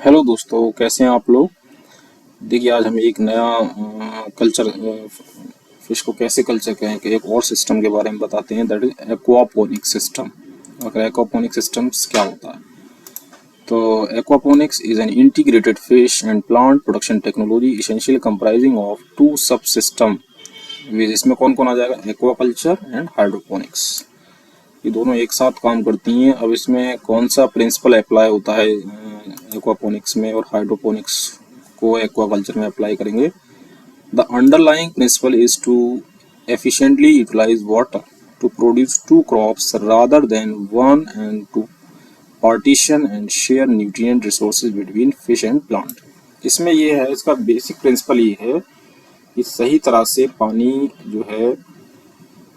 Hello दोस्तों, कैसे हैं आप लोग। देखिए, आज हम एक नया कल्चर फिश को कैसे कल्चर करें कि एक और सिस्टम के बारे में बताते हैं, दैट इज एक्वापोनिक सिस्टम। अगर एक्वापोनिक सिस्टम्स क्या होता है, तो aquaponics is an integrated fish and plant production technology essentially comprising of two subsystem. इसमें कौन कौन आ जाएगा, एक्वाकल्चर एंड हाइड्रोपोनिक्स। ये दोनों एक साथ काम करती हैं। अब इसमें कौन सा प्रिंसिपल अप्लाई होता है एक्वापोनिक्स में और हाइड्रोपोनिक्स को एक्वाकल्चर में अप्लाई करेंगे। The underlying principle is to efficiently utilize water to produce two crops rather than one, and to partition and share nutrient resources between fish and plant। इसमें ये है, इसका बेसिक प्रिंसिपल ये है कि सही तरह से पानी जो है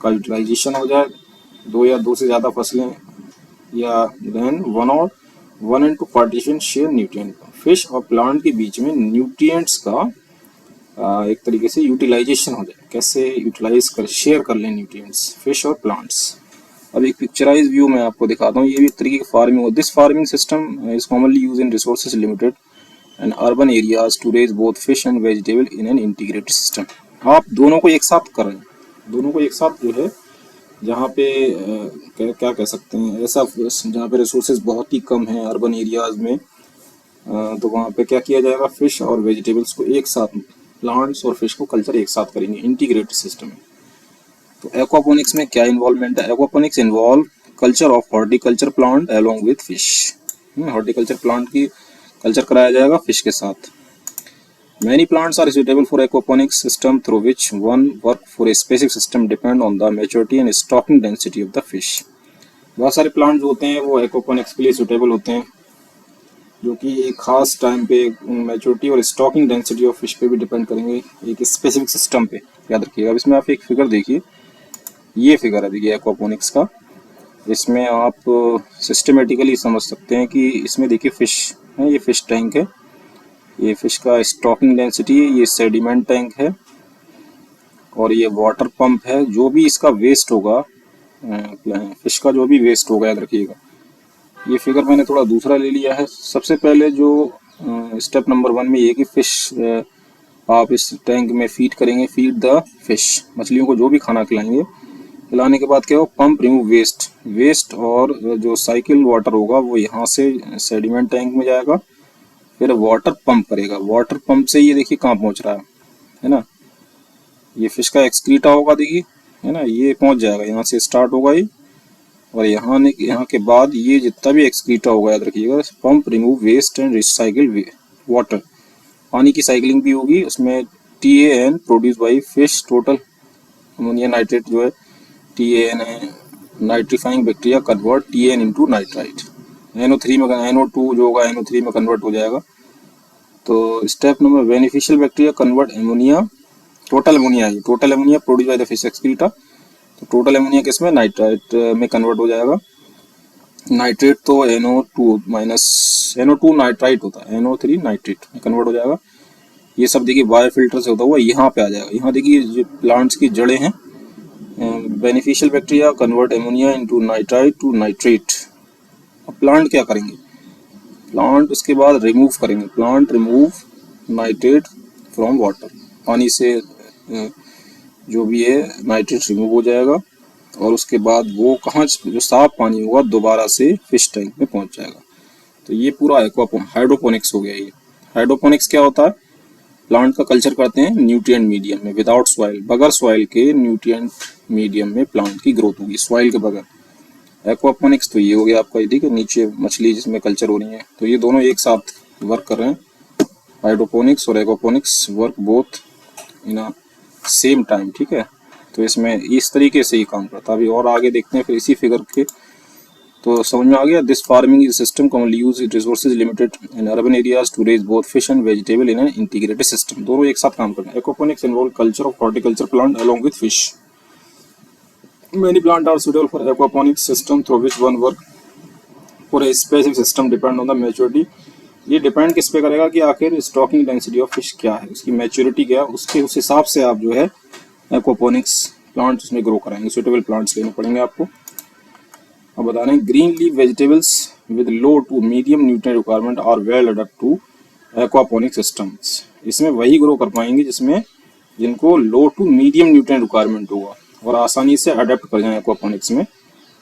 का यूटिलाइजेशन हो जाए, दो या दो से ज़्यादा फसलें, या than one and two partition share nutrient. Fish और प्लांट के बीच में न्यूट्रिएंट्स का एक तरीके से यूटिलाइजेशन हो जाए, कैसे यूटिलाइज कर शेयर कर लें न्यूट्रिएंट्स फिश और प्लांट्स। अब एक पिक्चराइज व्यू मैं आपको दिखाता हूँ। ये भी एक तरीके की फार्मिंग हो। This farming system is commonly use in resources limited and urban areas to raise both fish and vegetable in an integrated system. आप दोनों को एक साथ कर रहे हैं, दोनों को एक साथ जो है, जहाँ पे क्या कह सकते हैं, ऐसा जहाँ पे रिसोर्सेज बहुत ही कम है अर्बन एरियाज में, तो वहाँ पे क्या किया जाएगा, फिश और वेजिटेबल्स को एक साथ, प्लांट्स और फिश को कल्चर एक साथ करेंगे इंटीग्रेटेड सिस्टम में। तो एक्वापोनिक्स में क्या इन्वॉल्वमेंट है, aquaponics involve culture of horticulture plant along with fish. Horticulture plant की कल्चर कराया जाएगा फिश के साथ। Many plants are suitable for aquaponics system through which one work for a specific system depend on the maturity and stocking density of the fish। बहुत सारे plant जो होते हैं वो एक्वापोनिक्स के लिए सुटेबल होते हैं, जो कि एक खास टाइम पे मैच्योरिटी और स्टॉकिंग डेंसिटी ऑफ फिश पे भी डिपेंड करेंगे, एक स्पेसिफिक सिस्टम पे। याद रखिएगा। अब इसमें आप एक फिगर देखिए, ये फिगर है देखिए एक्वापोनिक्स का। इसमें आप सिस्टमेटिकली समझ सकते हैं कि इसमें देखिए फिश है, ये फिश टैंक है, ये फिश का स्टॉकिंग डेंसिटी है, ये सेडिमेंट टैंक है, और ये वाटर पंप है। जो भी इसका वेस्ट होगा, फिश का जो भी वेस्ट होगा, याद रखिएगा। ये फिगर मैंने थोड़ा दूसरा ले लिया है। सबसे पहले जो स्टेप नंबर 1 में ये कि फिश आप इस टैंक में फीड करेंगे, फीड द फिश, मछलियों को जो भी खाना खिलाएंगे। खिलाने के बाद क्या हो, पंप रिमूव वेस्ट और जो साइकिल वाटर होगा वो यहाँ से सेडिमेंट टैंक में जाएगा, फिर वाटर पंप करेगा। वाटर पंप से ये देखिए कहाँ पहुंच रहा है ना, ये फिश का एक्सक्रीटा होगा देखिए, है ना, ये पहुंच जाएगा, यहाँ से स्टार्ट होगा ये, और यहाँ के बाद ये जितना भी एक्सक्रीटा होगा, याद रखिएगा, pump remove waste and recycle water. पानी की साइकिलिंग भी होगी उसमें। TAN produce by fish total ammonia nitrate जो है, TAN है, nitrifying bacteria convert TAN into nitrite. NO3 में NO2 जो होगा NO3 में कन्वर्ट हो जाएगा। तो step number, beneficial bacteria convert ammonia, total ammonia produce by the fish excreta. तो टोटल अमोनिया किसमें, नाइट्राइट में कन्वर्ट हो जाएगा। नाइट्रेट तो NO2 नाइट्राइट होता है, NO3 नाइट्रेट में कन्वर्ट हो जाएगा। ये सब देखिए बायोफिल्टर से होता हुआ यहाँ पे आ जाएगा। यहाँ देखिए जो प्लांट्स की जड़ें हैं, beneficial bacteria convert ammonia into nitrite to nitrate. अब प्लांट क्या करेंगे, प्लांट उसके बाद रिमूव करेंगे, plant remove nitrate from water. पानी से जो भी है नाइट्रेट रिमूव हो जाएगा, और उसके बाद वो कहाँ, जो साफ पानी होगा दोबारा से फिश टैंक में पहुंच जाएगा। तो ये पूरा हाइड्रोपोनिक्स हो गया। ये हाइड्रोपोनिक्स क्या होता है, प्लांट का कल्चर करते हैं न्यूट्रिएंट मीडियम में, विदाउट सॉइल, बगैर सॉइल के न्यूट्रिएंट मीडियम में प्लांट की ग्रोथ होगी, सॉइल के बगैर। एक्वापोनिक्स तो ये हो गया आपका, ठीक है, नीचे मछली जिसमें कल्चर हो रही है। तो ये दोनों एक साथ वर्क कर रहे हैं, हाइड्रोपोनिक्स और aquaponics work both in a same time, ठीक है। तो इसमें इस तरीके से ही काम करता है। अभी और आगे देखते हैं फिर इसी फिगर के, तो समझ में आ गया। This farming is system commonly use resources limited in urban areas to raise both fish and vegetable in an integrated system. दोनों एक साथ काम करते हैं। Aquaponics involve culture of horticulture plant along with fish. Many plants are suitable for aquaponics system through which one work for a specific system depend on the maturity। ये depend किस पे करेगा कि आखिर स्टॉकिंग डेंसिटी ऑफ फिश क्या है, उसकी maturity क्या है, उसके उस हिसाब से आप जो है एक्वापोनिक्स प्लांट्स उसमें ग्रो कराएंगे। सुटेबल प्लांट्स लेने पड़ेंगे आपको। अब बता रहे हैं, green leaf vegetables with low to medium nutrient requirement are well adapted to aquaponic systems। इसमें वही ग्रो कर पाएंगे जिसमें जिनको लो टू मीडियम न्यूट्रिएंट रिक्वायरमेंट होगा और आसानी से अडेप्ट कर जाए एक्वापोनिक्स में,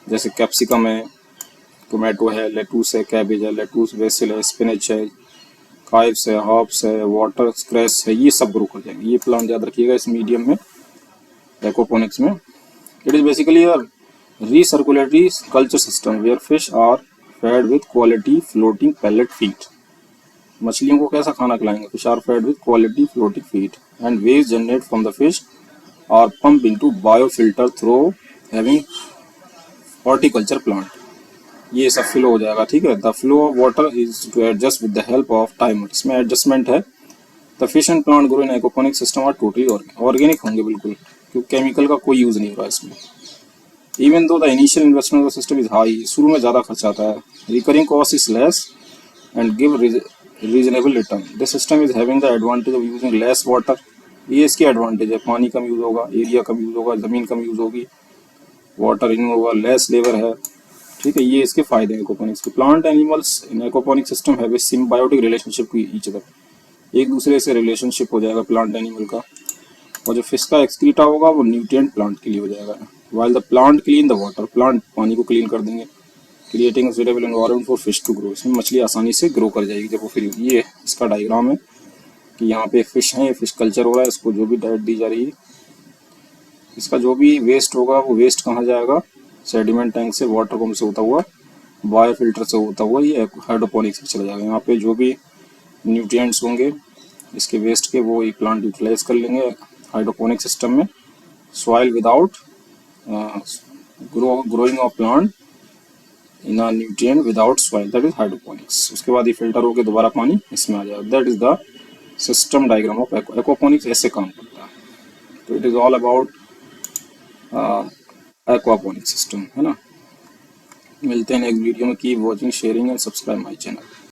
जैसे कैप्सिकम है, टोमेटो है, लेटूस है, कैबेज है, लेटूस बेसिल है, स्पिनच है, काइव्स है, हर्ब्स है, वाटर स्क्रेच है, ये सब ग्रो कर जाएंगे। ये प्लांट याद रखिएगा इस मीडियम में, एक्वापोनिक्स में। It is basically a recirculatory culture system where fish are fed with quality floating pellet feed। मछलियों को कैसा खाना खिलाएंगे? Fish are fed with quality floating feed and waste generate from the fish are pump into biofilter through having horticulture plant. ये सब flow हो जाएगा, ठीक है। The flow of water is to adjust with the help of timer. इसमें adjustment है। The fish and plant grow in aquaponic system are totally organic होंगे बिल्कुल, क्योंकि केमिकल का कोई यूज नहीं हो रहा इसमें। Even though the initial investment of the system is high, शुरू में ज़्यादा खर्चा आता है। Recurring cost is less and give reasonable return. This system is having the advantage of using less water. ये इसकी एडवांटेज है, पानी कम यूज होगा, एरिया कम यूज होगा, ज़मीन कम यूज होगी, वाटर इन होगा, लेस लेबर है, ठीक है। ये इसके फायदे हैं एक्वापोनिक्स के। Plant animals in aquaponic system have a symbiotic relationship with each other. एक दूसरे से रिलेशनशिप हो जाएगा प्लांट एनिमल का, और जो फिश का एक्सक्रीटा होगा वो न्यूट्रिएंट प्लांट के लिए हो जाएगा। While the plant clean the water, plant पानी को क्लीन कर देंगे, creating suitable environment for fish to grow. इसमें मछली आसानी से ग्रो कर जाएगी जब वो फ्री होगी। ये इसका डायग्राम है कि यहाँ पे फिश है, फिश कल्चर हो रहा है, इसको जो भी डाइट दी जा रही है, इसका जो भी वेस्ट होगा वो वेस्ट कहाँ जाएगा? सेडिमेंट टैंक से, वाटर पम्प से होता हुआ, बायो फिल्टर से होता हुआ ये हाइड्रोपोनिक्स में चला जाएगा। यहाँ पे जो भी न्यूट्रिएंट्स होंगे इसके वेस्ट के, वो एक प्लांट यूटिलाइज कर लेंगे हाइड्रोपोनिक सिस्टम में। Soil without growing of plant in a nutrient without soil, that is hydroponics. उसके बाद ये फिल्टर होकर दोबारा पानी इसमें आ जाएगा। That is the system diagram of aquaponics. ऐसे काम करता है। तो it is all about aquaponic system, है ना। मिलते हैं नेक्स्ट वीडियो में। Keep watching, sharing and subscribe my channel.